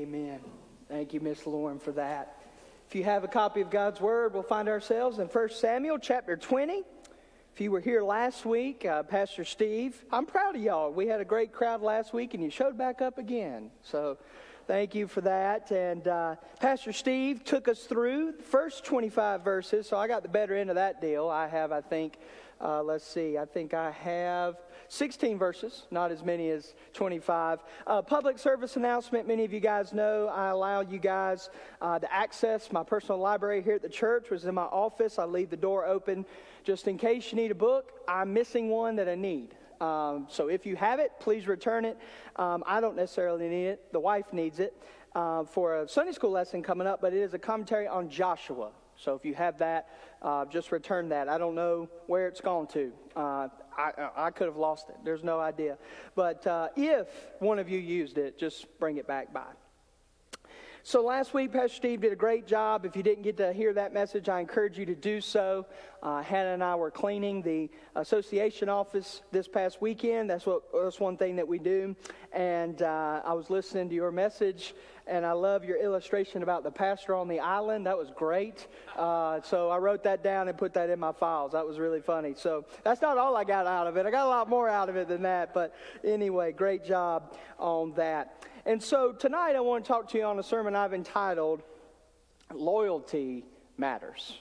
Amen. Thank you, Miss Lauren, for that. If you have a copy of God's Word, we'll find ourselves in 1 Samuel chapter 20. If you were here last week, Pastor Steve, I'm proud of y'all. We had a great crowd last week, and you showed back up again. So thank you for that. And Pastor Steve took us through the first 25 verses, so I got the better end of that deal. I have 16 verses, not as many as 25. Public service announcement, many of you guys know I allow you guys to access my personal library here at the church, which is in my office. I leave the door open just in case you need a book. I'm missing one that I need. So if you have it, please return it. I don't necessarily need it. The wife needs it for a Sunday school lesson coming up, but it is a commentary on Joshua. So if you have that, just return that. I don't know where it's gone to. I could have lost it. There's no idea. But if one of you used it, just bring it back by. So last week, Pastor Steve did a great job. If you didn't get to hear that message, I encourage you to do so. Hannah and I were cleaning the association office this past weekend. That's one thing that we do. And I was listening to your message, and I love your illustration about the pastor on the island. That was great. So I wrote that down and put that in my files. That was really funny. So that's not all I got out of it. I got a lot more out of it than that. But anyway, great job on that. And so tonight I want to talk to you on a sermon I've entitled, Loyalty Matters.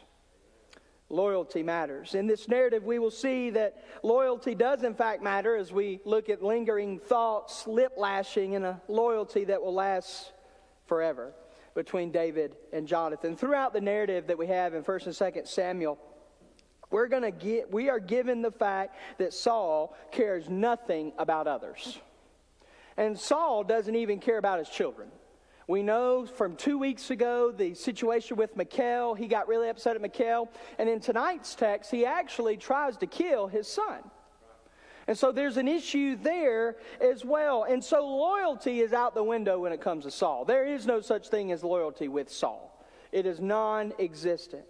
Loyalty matters. In this narrative, we will see that loyalty does in fact matter as we look at lingering thoughts, lip lashing, and a loyalty that will last forever between David and Jonathan. Throughout the narrative that we have in 1 and 2 Samuel, we are given the fact that Saul cares nothing about others. And Saul doesn't even care about his children. We know from 2 weeks ago the situation with Michal. He got really upset at Michal. And in tonight's text, he actually tries to kill his son. And so there's an issue there as well. And so loyalty is out the window when it comes to Saul. There is no such thing as loyalty with Saul. It is non-existent.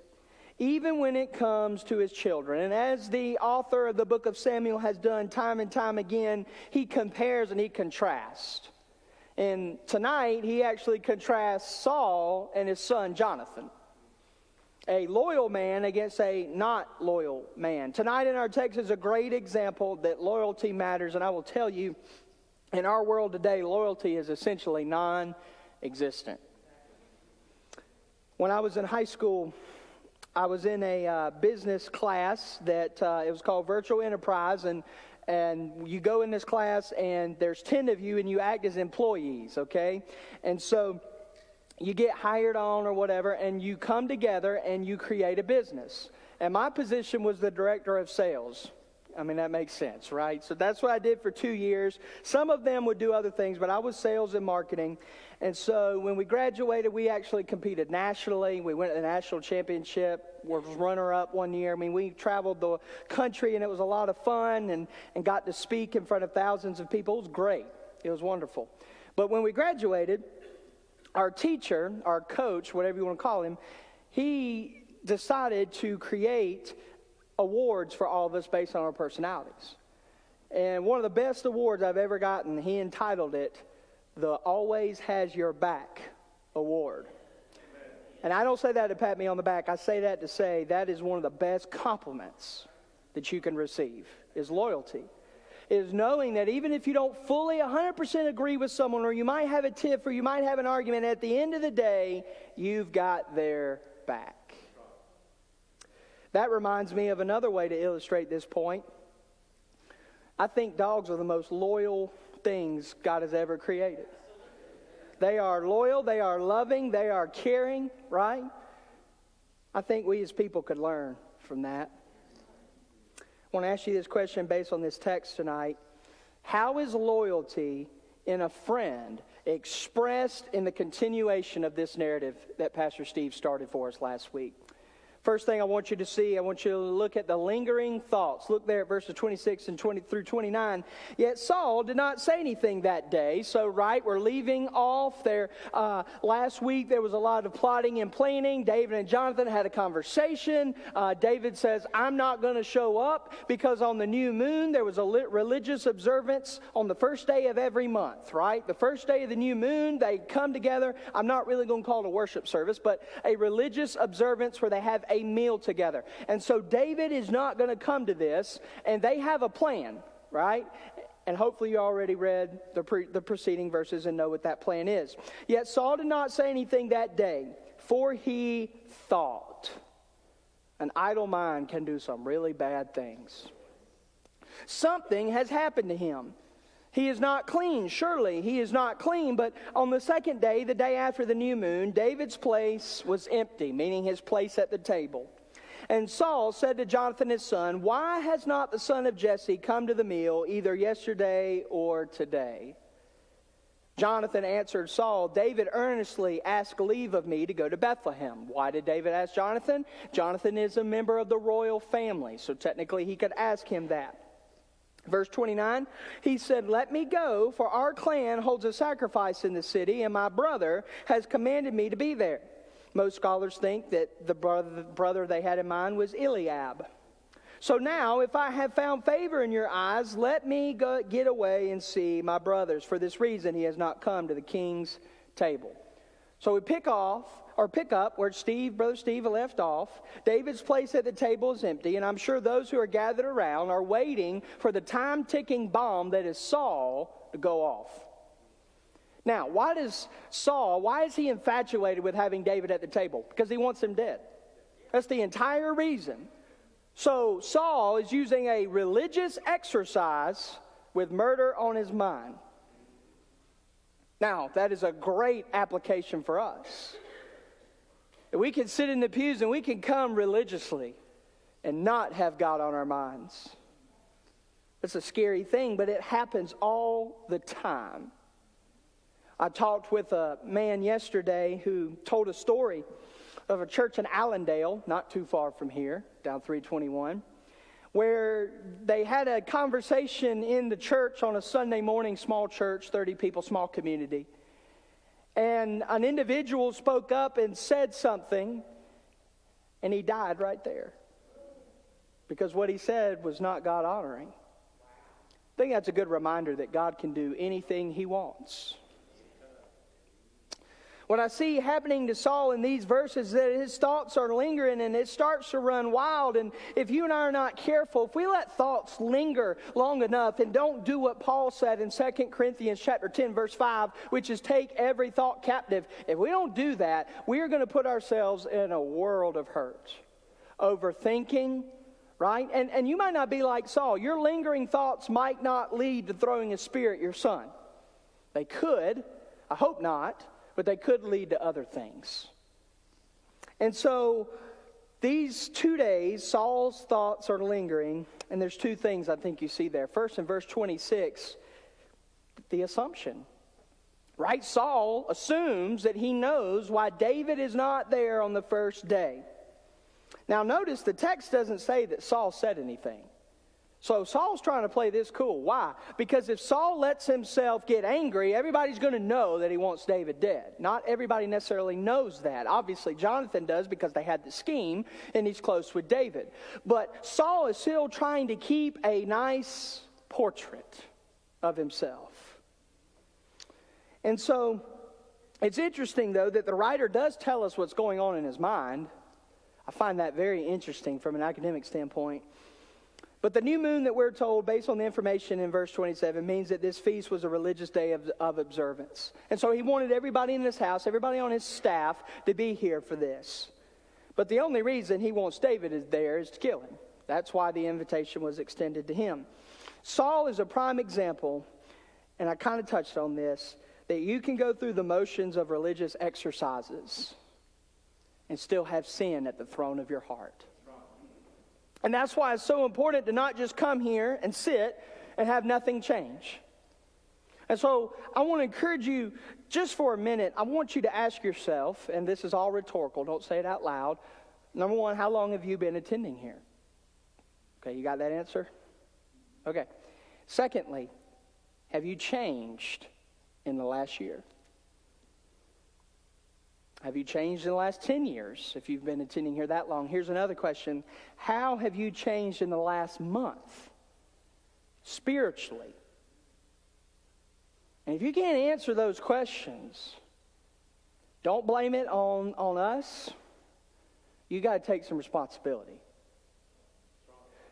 Even when it comes to his children. And as the author of the book of Samuel has done time and time again, he compares and he contrasts. And tonight, he actually contrasts Saul and his son Jonathan. A loyal man against a not loyal man. Tonight in our text is a great example that loyalty matters. And I will tell you, in our world today, loyalty is essentially non-existent. When I was in high school, I was in a business class that it was called Virtual Enterprise, and you go in this class, and there's 10 of you, and you act as employees, okay? And so you get hired on or whatever, and you come together, and you create a business. And my position was the director of sales. I mean, that makes sense, right? So that's what I did for 2 years. Some of them would do other things, but I was sales and marketing. And so when we graduated, we actually competed nationally. We went to the national championship, was runner-up one year. I mean, we traveled the country, and it was a lot of fun and got to speak in front of thousands of people. It was great. It was wonderful. But when we graduated, our teacher, our coach, whatever you want to call him, he decided to create awards for all of us based on our personalities. And one of the best awards I've ever gotten, he entitled it the Always Has Your Back Award. And I don't say that to pat me on the back. I say that to say that is one of the best compliments that you can receive, is loyalty. Is knowing that even if you don't fully 100% agree with someone, or you might have a tiff, or you might have an argument, at the end of the day, you've got their back. That reminds me of another way to illustrate this point. I think dogs are the most loyal things God has ever created. They are loyal, they are loving, they are caring, right? I think we as people could learn from that. I want to ask you this question based on this text tonight. How is loyalty in a friend expressed in the continuation of this narrative that Pastor Steve started for us last week? First thing I want you to see, I want you to look at the lingering thoughts. Look there at verses 26 and 20 through 29. Yet Saul did not say anything that day. So, right, we're leaving off there. Last week there was a lot of plotting and planning. David and Jonathan had a conversation. David says, I'm not going to show up because on the new moon there was a religious observance on the first day of every month, right? The first day of the new moon, they come together. I'm not really going to call it a worship service, but a religious observance where they have a meal together. And so David is not going to come to this, and they have a plan, right? And hopefully you already read the preceding verses and know what that plan is. Yet Saul did not say anything that day, for he thought. An idle mind can do some really bad things. Something has happened to him. He is not clean. Surely he is not clean. But on the second day, the day after the new moon, David's place was empty, meaning his place at the table. And Saul said to Jonathan his son, why has not the son of Jesse come to the meal either yesterday or today? Jonathan answered Saul, David earnestly asked leave of me to go to Bethlehem. Why did David ask Jonathan? Jonathan is a member of the royal family, so technically he could ask him that. Verse 29, he said, let me go, for our clan holds a sacrifice in the city, and my brother has commanded me to be there. Most scholars think that the brother they had in mind was Eliab. So now, if I have found favor in your eyes, let me get away and see my brothers. For this reason, he has not come to the king's table. So we pick up where Brother Steve left off. David's place at the table is empty, and I'm sure those who are gathered around are waiting for the time-ticking bomb that is Saul to go off. Now, why is he infatuated with having David at the table? Because he wants him dead. That's the entire reason. So Saul is using a religious exercise with murder on his mind. Now, that is a great application for us. We can sit in the pews and we can come religiously and not have God on our minds. It's a scary thing, but it happens all the time. I talked with a man yesterday who told a story of a church in Allendale, not too far from here, down 321, where they had a conversation in the church on a Sunday morning, small church, 30 people, small community. And an individual spoke up and said something, and he died right there. Because what he said was not God honoring. I think that's a good reminder that God can do anything he wants. What I see happening to Saul in these verses is that his thoughts are lingering and it starts to run wild. And if you and I are not careful, if we let thoughts linger long enough and don't do what Paul said in 2 Corinthians chapter 10, verse 5, which is take every thought captive. If we don't do that, we are going to put ourselves in a world of hurt. Overthinking, right? And you might not be like Saul. Your lingering thoughts might not lead to throwing a spear at your son. They could. I hope not. But they could lead to other things. And so these 2 days, Saul's thoughts are lingering. And there's two things I think you see there. First, in verse 26, the assumption. Right? Saul assumes that he knows why David is not there on the first day. Now notice the text doesn't say that Saul said anything. So Saul's trying to play this cool. Why? Because if Saul lets himself get angry, everybody's going to know that he wants David dead. Not everybody necessarily knows that. Obviously, Jonathan does because they had the scheme, and he's close with David. But Saul is still trying to keep a nice portrait of himself. And so it's interesting, though, that the writer does tell us what's going on in his mind. I find that very interesting from an academic standpoint. But the new moon that we're told, based on the information in verse 27, means that this feast was a religious day of observance. And so he wanted everybody in his house, everybody on his staff, to be here for this. But the only reason he wants David there is to kill him. That's why the invitation was extended to him. Saul is a prime example, and I kind of touched on this, that you can go through the motions of religious exercises and still have sin at the throne of your heart. And that's why it's so important to not just come here and sit and have nothing change. And so I want to encourage you, just for a minute, I want you to ask yourself, and this is all rhetorical, don't say it out loud, Number one, how long have you been attending here? Okay, you got that answer? Okay. Secondly, have you changed in the last year? Have you changed in the last 10 years if you've been attending here that long? Here's another question. How have you changed in the last month? Spiritually. And if you can't answer those questions, don't blame it on us. You got to take some responsibility.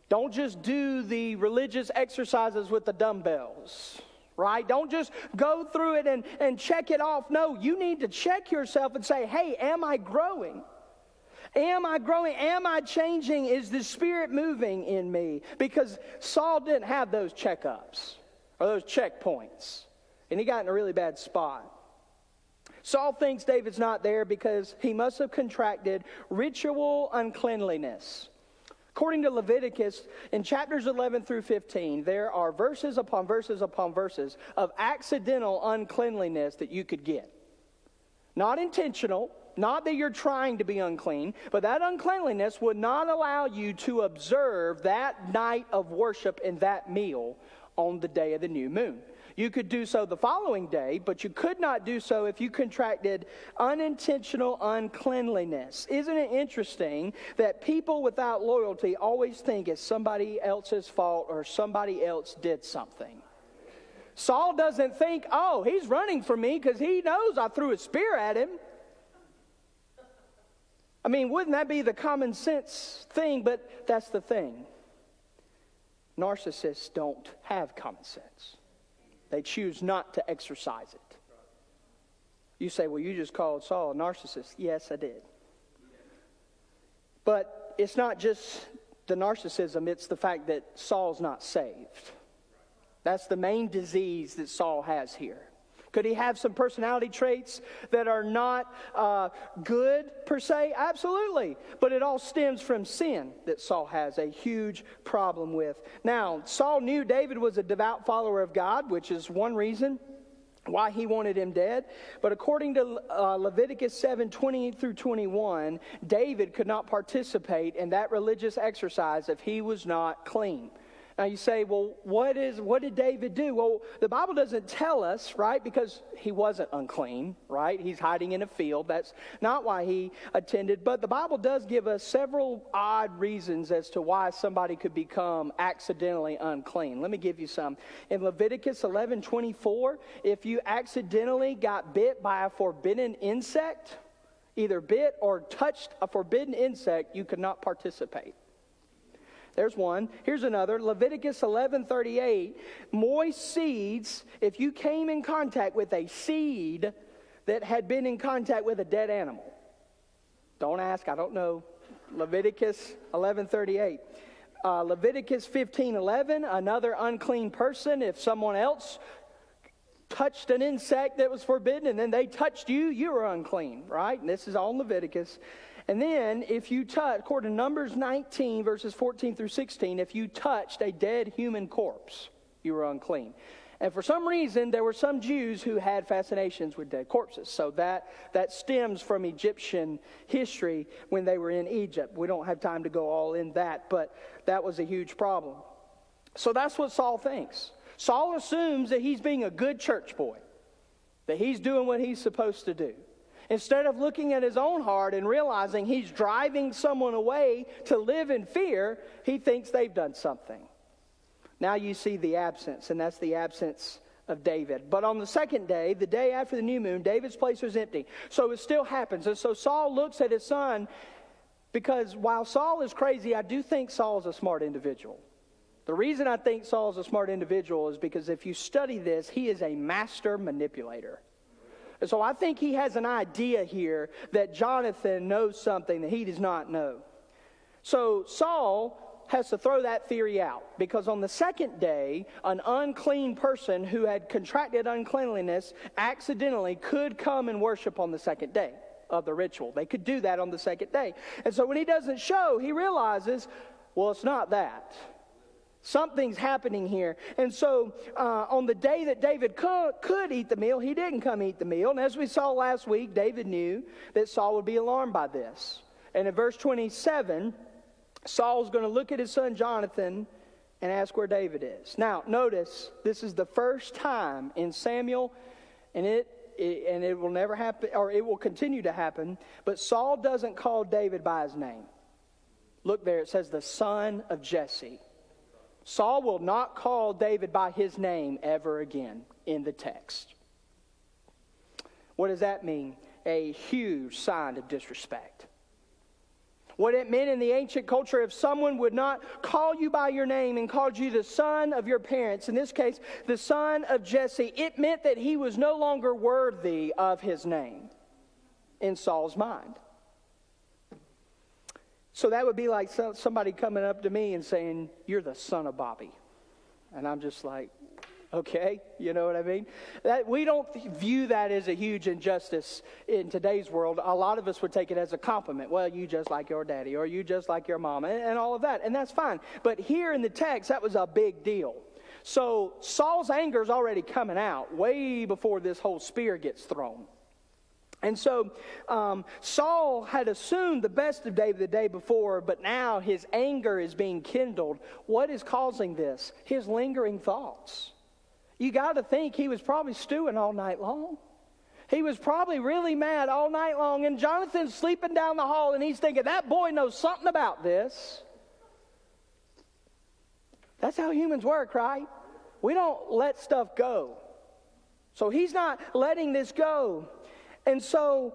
Don't just do the religious exercises with the dumbbells, right? Don't just go through it and check it off. No, you need to check yourself and say, hey, am I growing? Am I growing? Am I changing? Is the Spirit moving in me? Because Saul didn't have those checkups or those checkpoints, and he got in a really bad spot. Saul thinks David's not there because he must have contracted ritual uncleanliness. According to Leviticus, in chapters 11 through 15, there are verses upon verses upon verses of accidental uncleanliness that you could get. Not intentional, not that you're trying to be unclean, but that uncleanliness would not allow you to observe that night of worship and that meal on the day of the new moon. You could do so the following day, but you could not do so if you contracted unintentional uncleanliness. Isn't it interesting that people without loyalty always think it's somebody else's fault or somebody else did something? Saul doesn't think, oh, he's running from me because he knows I threw a spear at him. I mean, wouldn't that be the common sense thing? But that's the thing. Narcissists don't have common sense. They choose not to exercise it. You say, well, you just called Saul a narcissist. Yes, I did. But it's not just the narcissism, it's the fact that Saul's not saved. That's the main disease that Saul has here. Could he have some personality traits that are not good per se? Absolutely. But it all stems from sin that Saul has a huge problem with. Now, Saul knew David was a devout follower of God, which is one reason why he wanted him dead. But according to Leviticus 7:20 through 21, David could not participate in that religious exercise if he was not clean. Now you say, well, what did David do? Well, the Bible doesn't tell us, right? Because he wasn't unclean, right? He's hiding in a field. That's not why he attended. But the Bible does give us several odd reasons as to why somebody could become accidentally unclean. Let me give you some. In Leviticus 11:24, if you accidentally got bit by a forbidden insect, either bit or touched a forbidden insect, you could not participate. There's one. Here's another. Leviticus 11:38. Moist seeds, if you came in contact with a seed that had been in contact with a dead animal. Don't ask, I don't know. Leviticus 11:38. Leviticus 15:11. Another unclean person, if someone else touched an insect that was forbidden and then they touched you, you were unclean, right? And this is all in Leviticus. And then if you touch, according to Numbers 19, verses 14 through 16, if you touched a dead human corpse, you were unclean. And for some reason, there were some Jews who had fascinations with dead corpses. So that stems from Egyptian history when they were in Egypt. We don't have time to go all in that, but that was a huge problem. So that's what Saul thinks. Saul assumes that he's being a good church boy, that he's doing what he's supposed to do. Instead of looking at his own heart and realizing he's driving someone away to live in fear, he thinks they've done something. Now you see the absence, and that's the absence of David. But on the second day, the day after the new moon, David's place was empty. So it still happens. And so Saul looks at his son, because while Saul is crazy, I do think Saul is a smart individual. The reason I think Saul is a smart individual is because if you study this, he is a master manipulator. And so I think he has an idea here that Jonathan knows something that he does not know. So Saul has to throw that theory out, because on the second day, an unclean person who had contracted uncleanliness accidentally could come and worship on the second day of the ritual. They could do that on the second day. And so when he doesn't show, he realizes, well, it's not that. Something's happening here. And so on the day that David could eat the meal, he didn't come eat the meal. And as we saw last week, David knew that Saul would be alarmed by this. And in verse 27, Saul's going to look at his son Jonathan and ask where David is. Now, notice, this is the first time in Samuel, and it will never happen, or it will continue to happen, but Saul doesn't call David by his name. Look there, it says the son of Jesse. Saul will not call David by his name ever again in the text. What does that mean? A huge sign of disrespect. What it meant in the ancient culture, if someone would not call you by your name and called you the son of your parents, in this case, the son of Jesse, it meant that he was no longer worthy of his name in Saul's mind. So that would be like somebody coming up to me and saying, "You're the son of Bobby." And I'm just like, okay, you know what I mean? That we don't view that as a huge injustice in today's world. A lot of us would take it as a compliment. Well, you just like your daddy, or you just like your mom, and all of that. And that's fine. But here in the text, that was a big deal. So Saul's anger is already coming out way before this whole spear gets thrown. And so Saul had assumed the best of David the day before, but now his anger is being kindled. What is causing this? His lingering thoughts. You got to think he was probably stewing all night long. He was probably really mad all night long, and Jonathan's sleeping down the hall, and he's thinking, that boy knows something about this. That's how humans work, right? We don't let stuff go. So he's not letting this go. And so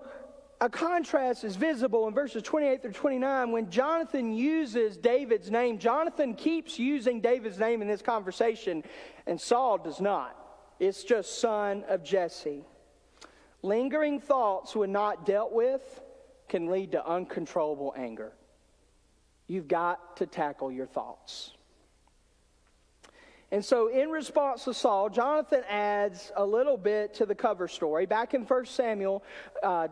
a contrast is visible in verses 28 through 29 when Jonathan uses David's name. Jonathan keeps using David's name in this conversation, and Saul does not. It's just son of Jesse. Lingering thoughts, when not dealt with, can lead to uncontrollable anger. You've got to tackle your thoughts. And so in response to Saul, Jonathan adds a little bit to the cover story. Back in 1 Samuel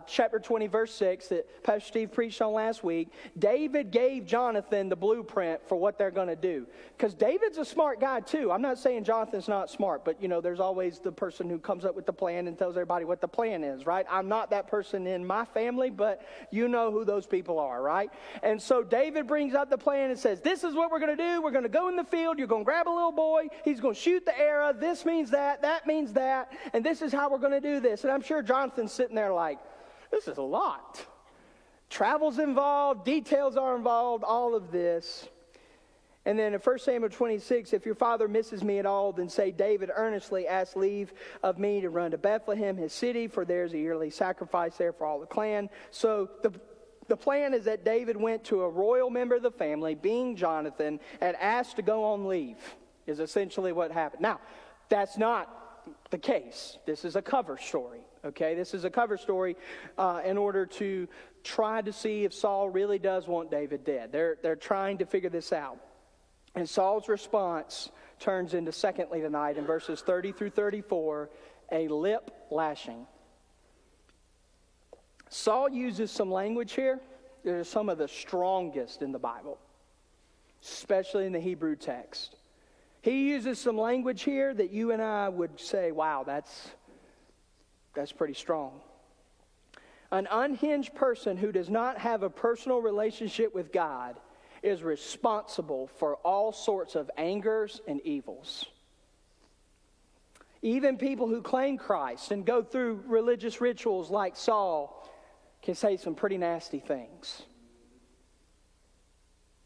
chapter 20, verse 6, that Pastor Steve preached on last week, David gave Jonathan the blueprint for what they're going to do. Because David's a smart guy too. I'm not saying Jonathan's not smart, but there's always the person who comes up with the plan and tells everybody what the plan is, right? I'm not that person in my family, but you know who those people are, right? And so David brings out the plan and says, this is what we're going to do. We're going to go in the field. You're going to grab a little boy. He's going to shoot the arrow. This means that. That means that. And this is how we're going to do this. And I'm sure Jonathan's sitting there like, this is a lot. Travel's involved. Details are involved. All of this. And then in 1 Samuel 26, if your father misses me at all, then say, David earnestly asked leave of me to run to Bethlehem, his city, for there's a yearly sacrifice there for all the clan. So the plan is that David went to a royal member of the family, being Jonathan, and asked to go on leave. Is essentially what happened. Now, that's not the case. This is a cover story, okay? This is a cover story in order to try to see if Saul really does want David dead. They're trying to figure this out. And Saul's response turns into, secondly tonight, in verses 30 through 34, a lip lashing. Saul uses some language here that is some of the strongest in the Bible, especially in the Hebrew text. He uses some language here that you and I would say, wow, that's pretty strong. An unhinged person who does not have a personal relationship with God is responsible for all sorts of angers and evils. Even people who claim Christ and go through religious rituals like Saul can say some pretty nasty things.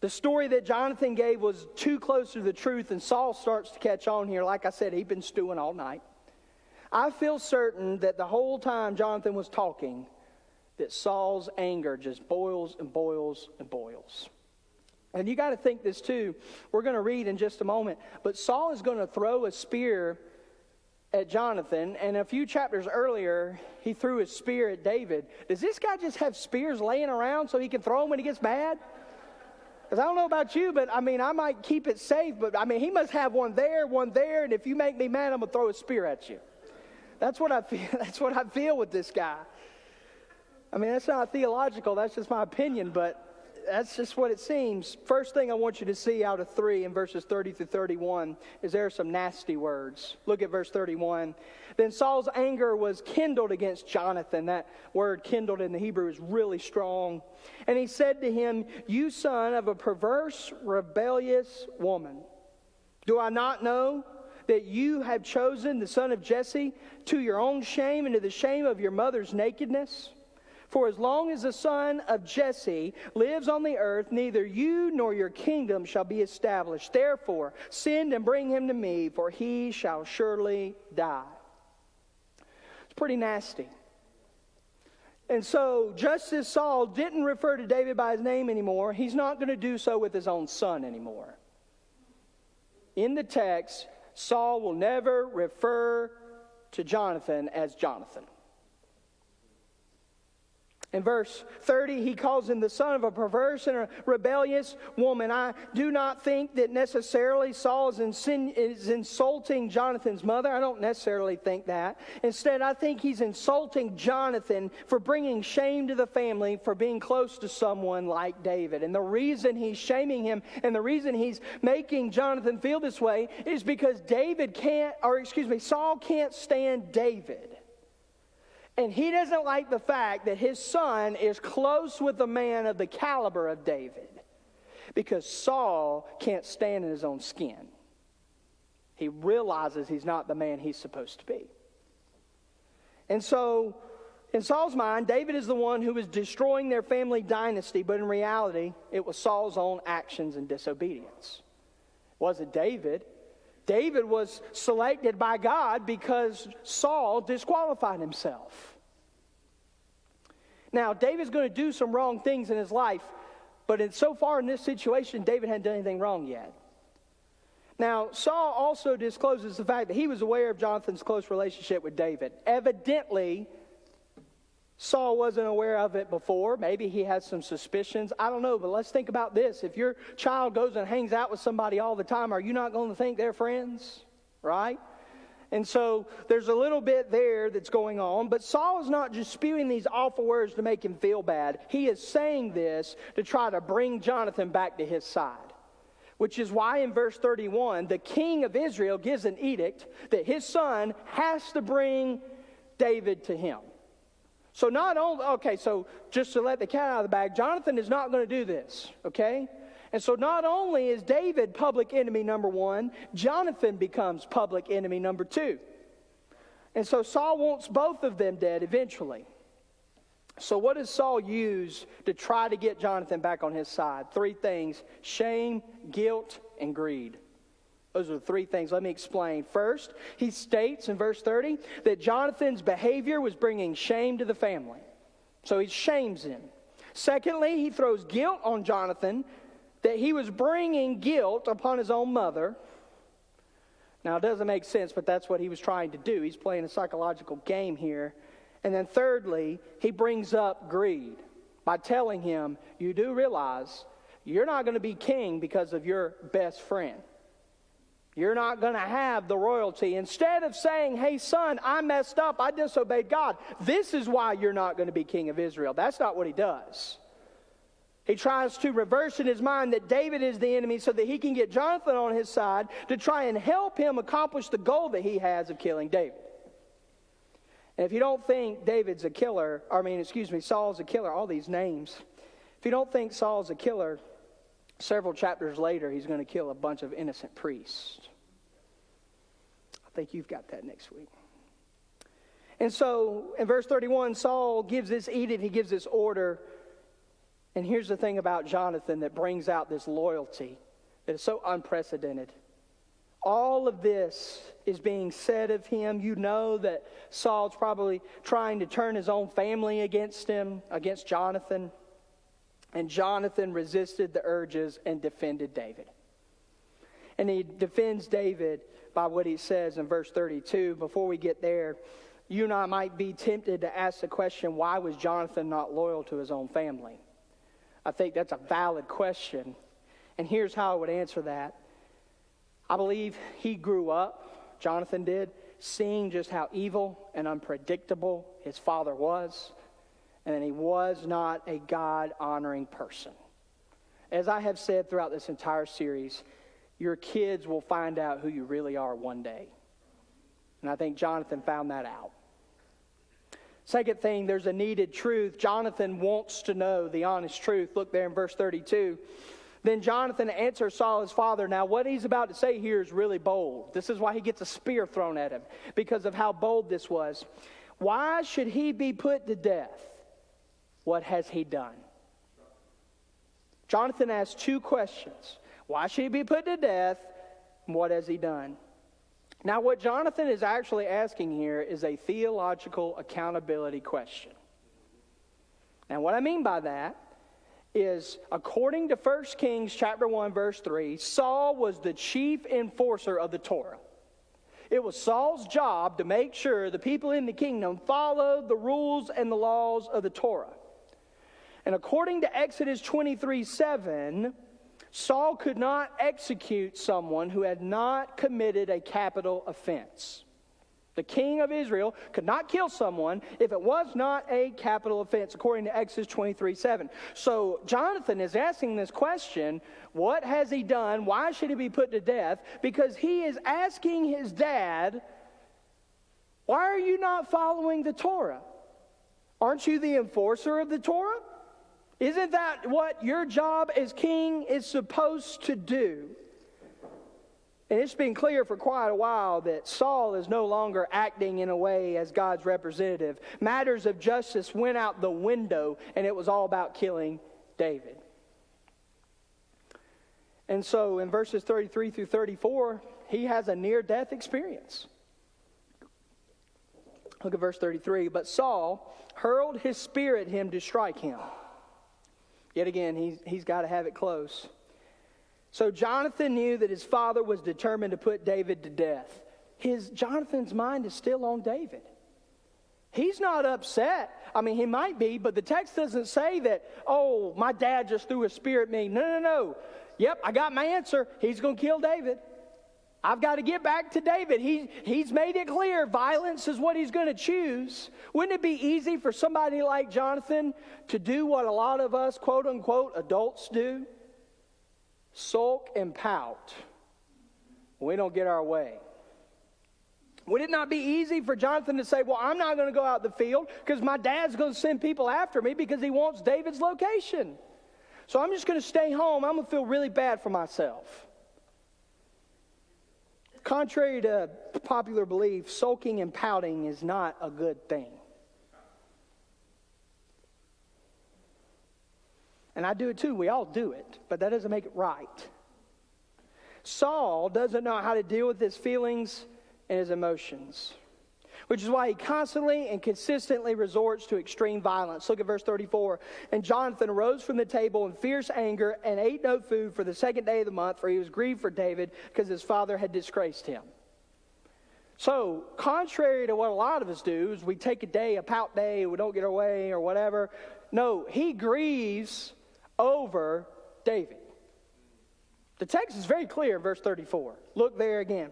The story that Jonathan gave was too close to the truth, and Saul starts to catch on here. Like I said, he'd been stewing all night. I feel certain that the whole time Jonathan was talking, that Saul's anger just boils and boils and boils. And you got to think this too. We're going to read in just a moment. But Saul is going to throw a spear at Jonathan, and a few chapters earlier, he threw his spear at David. Does this guy just have spears laying around so he can throw them when he gets mad? Because I don't know about you, but I might keep it safe, but he must have one there, and if you make me mad, I'm going to throw a spear at you. That's what I feel. That's what I feel with this guy. That's not theological, that's just my opinion, but that's just what it seems. First thing I want you to see out of 3 in verses 30 through 31 is there are some nasty words. Look at verse 31. Then Saul's anger was kindled against Jonathan. That word kindled in the Hebrew is really strong. And he said to him, "You son of a perverse, rebellious woman, do I not know that you have chosen the son of Jesse to your own shame and to the shame of your mother's nakedness? For as long as the son of Jesse lives on the earth, neither you nor your kingdom shall be established. Therefore, send and bring him to me, for he shall surely die." It's pretty nasty. And so, just as Saul didn't refer to David by his name anymore, he's not going to do so with his own son anymore. In the text, Saul will never refer to Jonathan as Jonathan. In verse 30, he calls him the son of a perverse and a rebellious woman. I do not think that necessarily Saul is insulting Jonathan's mother. I don't necessarily think that. Instead, I think he's insulting Jonathan for bringing shame to the family for being close to someone like David. And the reason he's shaming him and the reason he's making Jonathan feel this way is because Saul can't stand David. And he doesn't like the fact that his son is close with a man of the caliber of David. Because Saul can't stand in his own skin. He realizes he's not the man he's supposed to be. And so, in Saul's mind, David is the one who was destroying their family dynasty. But in reality, it was Saul's own actions and disobedience. It wasn't David. David was selected by God because Saul disqualified himself. Now, David's going to do some wrong things in his life, but so far in this situation, David hadn't done anything wrong yet. Now, Saul also discloses the fact that he was aware of Jonathan's close relationship with David. Evidently, Saul wasn't aware of it before. Maybe he has some suspicions. I don't know, but let's think about this. If your child goes and hangs out with somebody all the time, are you not going to think they're friends? Right? And so there's a little bit there that's going on. But Saul is not just spewing these awful words to make him feel bad. He is saying this to try to bring Jonathan back to his side. Which is why in verse 31, the king of Israel gives an edict that his son has to bring David to him. So just to let the cat out of the bag, Jonathan is not going to do this, okay? And so not only is David public enemy number 1, Jonathan becomes public enemy number 2. And so Saul wants both of them dead eventually. So what does Saul use to try to get Jonathan back on his side? 3 things: shame, guilt, and greed. Those are the 3 things. Let me explain. First, he states in verse 30 that Jonathan's behavior was bringing shame to the family. So he shames him. Secondly, he throws guilt on Jonathan, that he was bringing guilt upon his own mother. Now, it doesn't make sense, but that's what he was trying to do. He's playing a psychological game here. And then thirdly, he brings up greed by telling him, you do realize you're not going to be king because of your best friend. You're not going to have the royalty. Instead of saying, hey, son, I messed up, I disobeyed God, this is why you're not going to be king of Israel. That's not what he does. He tries to reverse in his mind that David is the enemy so that he can get Jonathan on his side to try and help him accomplish the goal that he has of killing David. And if you don't think Saul's a killer, all these names. If you don't think Saul's a killer, several chapters later, he's going to kill a bunch of innocent priests. I think you've got that next week. And so, in verse 31, Saul gives this edict, he gives this order. And here's the thing about Jonathan that brings out this loyalty that is so unprecedented. All of this is being said of him. You know that Saul's probably trying to turn his own family against him, against Jonathan. And Jonathan resisted the urges and defended David. And he defends David by what he says in verse 32. Before we get there, you and I might be tempted to ask the question, why was Jonathan not loyal to his own family? I think that's a valid question. And here's how I would answer that. I believe he grew up, Jonathan did, seeing just how evil and unpredictable his father was. And that he was not a God-honoring person. as I have said throughout this entire series, your kids will find out who you really are one day. And I think Jonathan found that out. Second thing, there's a needed truth. Jonathan wants to know the honest truth. Look there in verse 32. Then Jonathan answers Saul his father. Now what he's about to say here is really bold. This is why he gets a spear thrown at him, because of how bold this was. Why should he be put to death? What has he done? Jonathan asks two questions. Why should he be put to death? And what has he done? Now, what Jonathan is actually asking here is a theological accountability question. Now, what I mean by that is, according to 1 Kings chapter 1, verse 3, Saul was the chief enforcer of the Torah. It was Saul's job to make sure the people in the kingdom followed the rules and the laws of the Torah. And according to Exodus 23:7, Saul could not execute someone who had not committed a capital offense. The king of Israel could not kill someone if it was not a capital offense, according to Exodus 23:7. So Jonathan is asking this question, what has he done? Why should he be put to death? Because he is asking his dad, why are you not following the Torah? Aren't you the enforcer of the Torah? Isn't that what your job as king is supposed to do? And it's been clear for quite a while that Saul is no longer acting in a way as God's representative. Matters of justice went out the window, and it was all about killing David. And so in verses 33 through 34, he has a near-death experience. Look at verse 33. But Saul hurled his spear at him to strike him. Yet again, he's got to have it close. So Jonathan knew that his father was determined to put David to death. Jonathan's mind is still on David. He's not upset. I mean, he might be, but the text doesn't say that, oh, my dad just threw a spear at me. No. Yep, I got my answer. He's going to kill David. I've got to get back to David. He's made it clear violence is what he's going to choose. Wouldn't it be easy for somebody like Jonathan to do what a lot of us, quote unquote, adults do? Sulk and pout when we don't get our way. Would it not be easy for Jonathan to say, well, I'm not going to go out the field because my dad's going to send people after me because he wants David's location. So I'm just going to stay home. I'm going to feel really bad for myself. Contrary to popular belief, sulking and pouting is not a good thing. And I do it too. We all do it. But that doesn't make it right. Saul doesn't know how to deal with his feelings and his emotions, which is why he constantly and consistently resorts to extreme violence. Look at verse 34. And Jonathan rose from the table in fierce anger and ate no food for the second day of the month, for he was grieved for David because his father had disgraced him. So, contrary to what a lot of us do, is we take a day, a pout day, we don't get our way or whatever. No, he grieves over David. The text is very clear in verse 34. Look there again.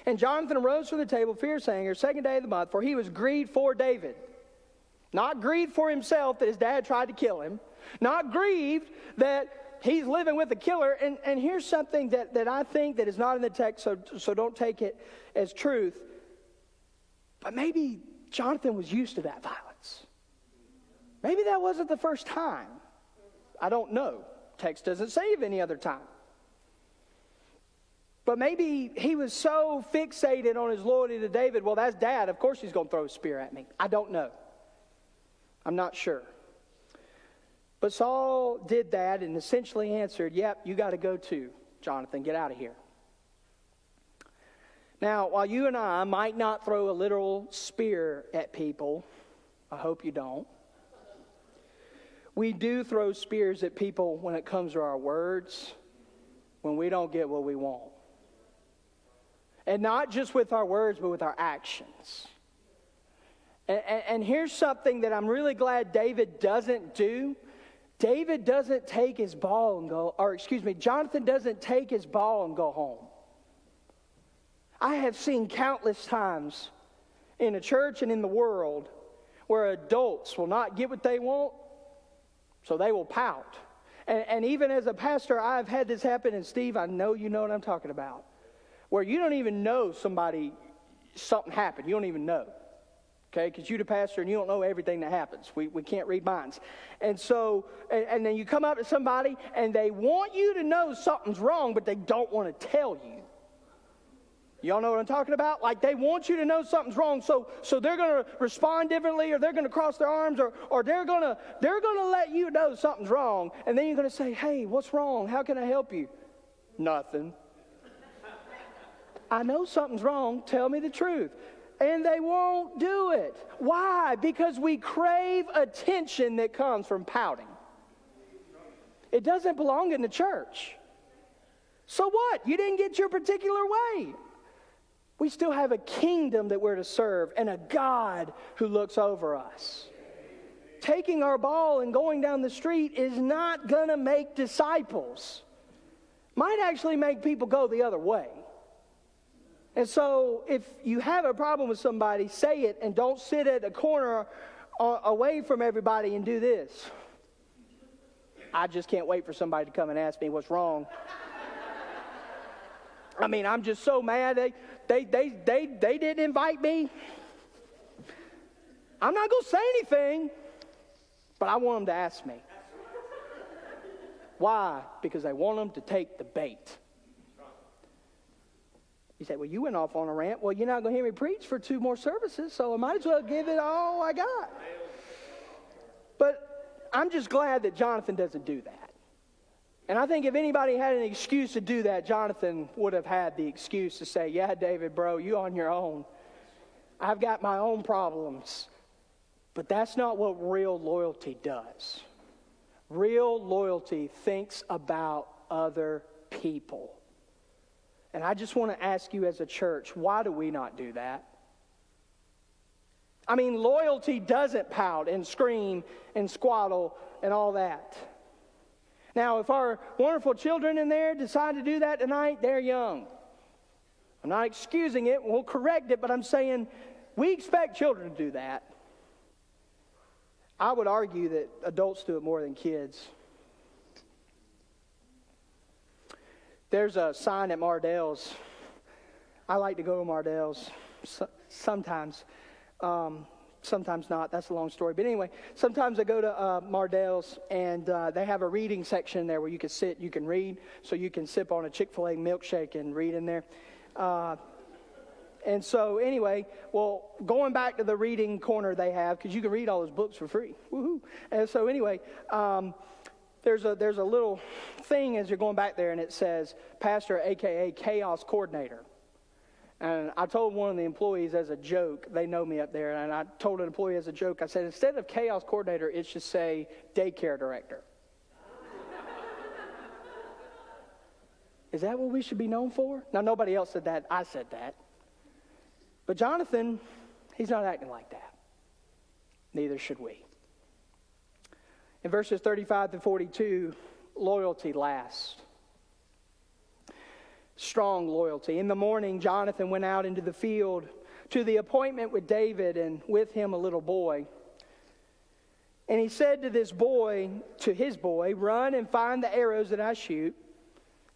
And Jonathan arose from the table, fierce anger, second day of the month, for he was grieved for David. Not grieved for himself that his dad tried to kill him. Not grieved that he's living with a killer. And here's something that I think that is not in the text, so don't take it as truth. But maybe Jonathan was used to that violence. Maybe that wasn't the first time. I don't know. Text doesn't say of any other time. But maybe he was so fixated on his loyalty to David. Well, that's dad. Of course he's going to throw a spear at me. I don't know. I'm not sure. But Saul did that and essentially answered, yep, you got to go too, Jonathan. Get out of here. Now, while you and I might not throw a literal spear at people, I hope you don't. We do throw spears at people when it comes to our words, when we don't get what we want. And not just with our words, but with our actions. And here's something that I'm really glad David doesn't do. Jonathan doesn't take his ball and go home. I have seen countless times in a church and in the world where adults will not get what they want, so they will pout. And even as a pastor, I've had this happen. And Steve, I know you know what I'm talking about. Where you don't even know something happened. You don't even know. Okay, because you're the pastor and you don't know everything that happens. We can't read minds. And so, and then you come up to somebody and they want you to know something's wrong, but they don't want to tell you. Y'all know what I'm talking about? Like they want you to know something's wrong, so they're going to respond differently, or they're going to cross their arms, or they're going to let you know something's wrong, and then you're going to say, hey, what's wrong? How can I help you? Nothing. I know something's wrong. Tell me the truth. And they won't do it. Why? Because we crave attention that comes from pouting. It doesn't belong in the church. So what? You didn't get your particular way. We still have a kingdom that we're to serve and a God who looks over us. Taking our ball and going down the street is not going to make disciples. Might actually make people go the other way. And so if you have a problem with somebody, say it, and don't sit at a corner away from everybody and do this. I just can't wait for somebody to come and ask me what's wrong. I mean, I'm just so mad. They didn't invite me. I'm not going to say anything, but I want them to ask me. Why? Because I want them to take the bait. You say, well, you went off on a rant. Well, you're not going to hear me preach for 2 more services, so I might as well give it all I got. But I'm just glad that Jonathan doesn't do that. And I think if anybody had an excuse to do that, Jonathan would have had the excuse to say, yeah, David, bro, you on your own. I've got my own problems. But that's not what real loyalty does. Real loyalty thinks about other people. And I just want to ask you as a church, why do we not do that? I mean, loyalty doesn't pout and scream and squaddle and all that. Now, if our wonderful children in there decide to do that tonight, they're young. I'm not excusing it, we'll correct it, but I'm saying we expect children to do that. I would argue that adults do it more than kids. There's a sign at Mardell's. I like to go to Mardell's sometimes. Sometimes not. That's a long story. But anyway, sometimes I go to Mardell's, and they have a reading section there where you can sit, you can read. So you can sip on a Chick-fil-A milkshake and read in there. And so anyway, well, going back to the reading corner they have, because you can read all those books for free. Woohoo! And so anyway, there's a little thing as you're going back there, and it says, Pastor, a.k.a. Chaos Coordinator. And I told one of the employees as a joke, they know me up there, and I told an employee as a joke, I said, instead of Chaos Coordinator, it should say Daycare Director. Is that what we should be known for? Now, nobody else said that. I said that. But Jonathan, he's not acting like that. Neither should we. In verses 35 to 42, loyalty lasts. Strong loyalty. In the morning, Jonathan went out into the field to the appointment with David, and with him a little boy. And he said to his boy, run and find the arrows that I shoot.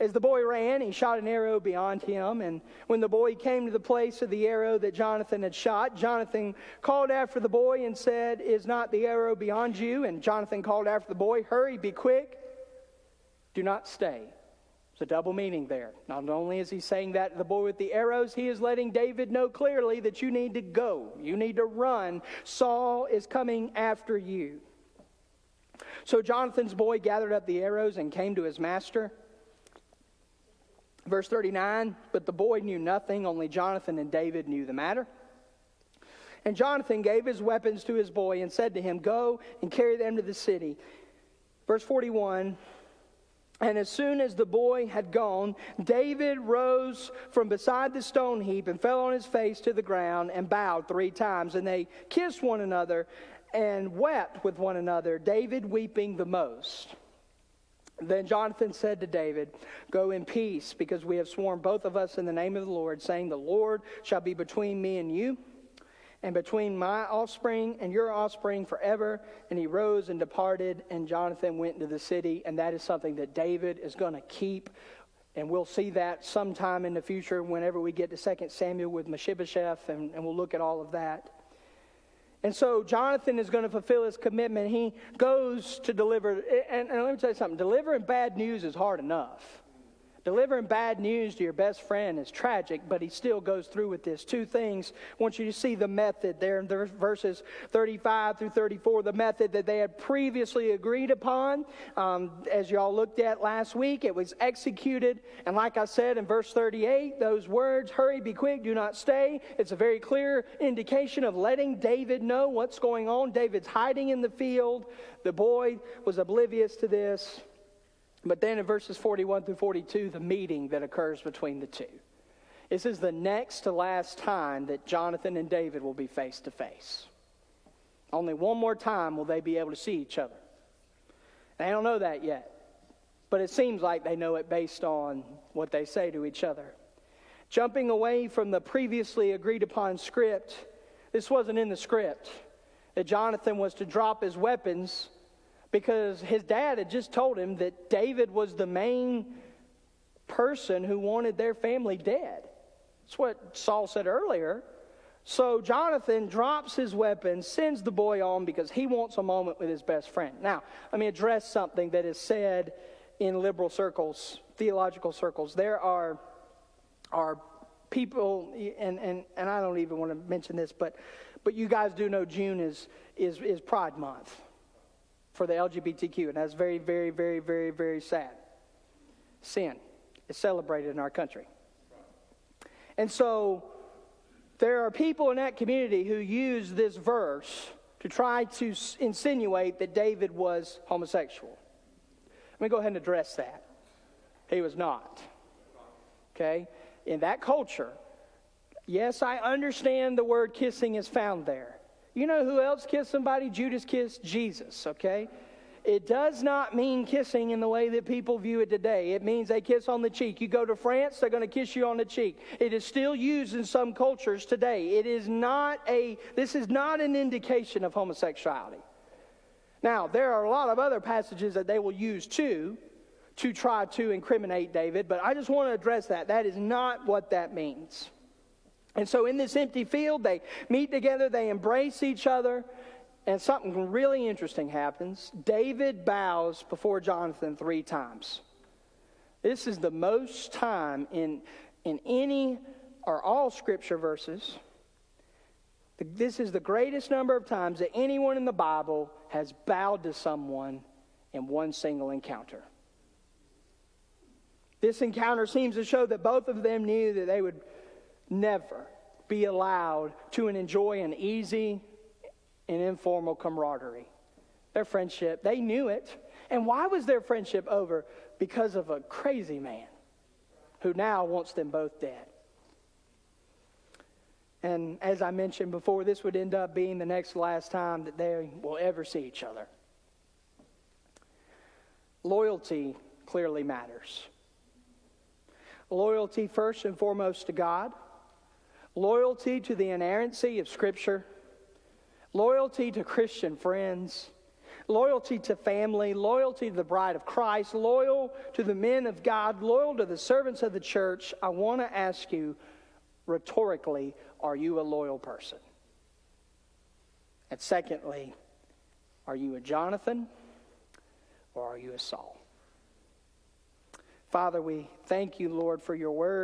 As the boy ran, he shot an arrow beyond him. And when the boy came to the place of the arrow that Jonathan had shot, Jonathan called after the boy and said, is not the arrow beyond you? And Jonathan called after the boy, hurry, be quick. Do not stay. There's a double meaning there. Not only is he saying that to the boy with the arrows, he is letting David know clearly that you need to go. You need to run. Saul is coming after you. So Jonathan's boy gathered up the arrows and came to his master. Verse 39, but the boy knew nothing, only Jonathan and David knew the matter. And Jonathan gave his weapons to his boy and said to him, go and carry them to the city. Verse 41, and as soon as the boy had gone, David rose from beside the stone heap and fell on his face to the ground and bowed 3 times. And they kissed one another and wept with one another, David weeping the most. Then Jonathan said to David, go in peace, because we have sworn both of us in the name of the Lord, saying, the Lord shall be between me and you, and between my offspring and your offspring forever. And he rose and departed, and Jonathan went into the city. And that is something that David is going to keep. And we'll see that sometime in the future whenever we get to 2 Samuel with Mephibosheth, and we'll look at all of that. And so Jonathan is going to fulfill his commitment. He goes to deliver, and let me tell you something, delivering bad news is hard enough. Delivering bad news to your best friend is tragic, but he still goes through with this. Two things. I want you to see the method there in verses 35 through 34, the method that they had previously agreed upon. As y'all looked at last week, it was executed. And like I said in verse 38, those words, hurry, be quick, do not stay. It's a very clear indication of letting David know what's going on. David's hiding in the field. The boy was oblivious to this. But then in verses 41 through 42, the meeting that occurs between the two. This is the next to last time that Jonathan and David will be face to face. Only one more time will they be able to see each other. They don't know that yet. But it seems like they know it based on what they say to each other. Jumping away from the previously agreed upon script, this wasn't in the script, that Jonathan was to drop his weapons because his dad had just told him that David was the main person who wanted their family dead. That's what Saul said earlier. So Jonathan drops his weapon, sends the boy on because he wants a moment with his best friend. Now, let me address something that is said in liberal circles, theological circles. There are people, and I don't even want to mention this, but you guys do know June is Pride Month for the LGBTQ, and that's very, very, very, very, very sad. Sin is celebrated in our country. And so there are people in that community who use this verse to try to insinuate that David was homosexual. Let me go ahead and address that. He was not. Okay? In that culture, yes, I understand the word kissing is found there. You know who else kissed somebody? Judas kissed Jesus, okay? It does not mean kissing in the way that people view it today. It means they kiss on the cheek. You go to France, they're going to kiss you on the cheek. It is still used in some cultures today. This is not an indication of homosexuality. Now, there are a lot of other passages that they will use to try to incriminate David, but I just want to address that. That is not what that means. And so in this empty field, they meet together, they embrace each other, and something really interesting happens. David bows before Jonathan 3 times. This is the most time in any or all scripture verses. This is the greatest number of times that anyone in the Bible has bowed to someone in one single encounter. This encounter seems to show that both of them knew that they would never be allowed to enjoy an easy and informal camaraderie. Their friendship, they knew it. And why was their friendship over? Because of a crazy man who now wants them both dead. And as I mentioned before, this would end up being the next last time that they will ever see each other. Loyalty clearly matters. Loyalty first and foremost to God. Loyalty to the inerrancy of Scripture. Loyalty to Christian friends. Loyalty to family. Loyalty to the bride of Christ. Loyal to the men of God. Loyal to the servants of the church. I want to ask you rhetorically, are you a loyal person? And secondly, are you a Jonathan or are you a Saul? Father, we thank you, Lord, for your word.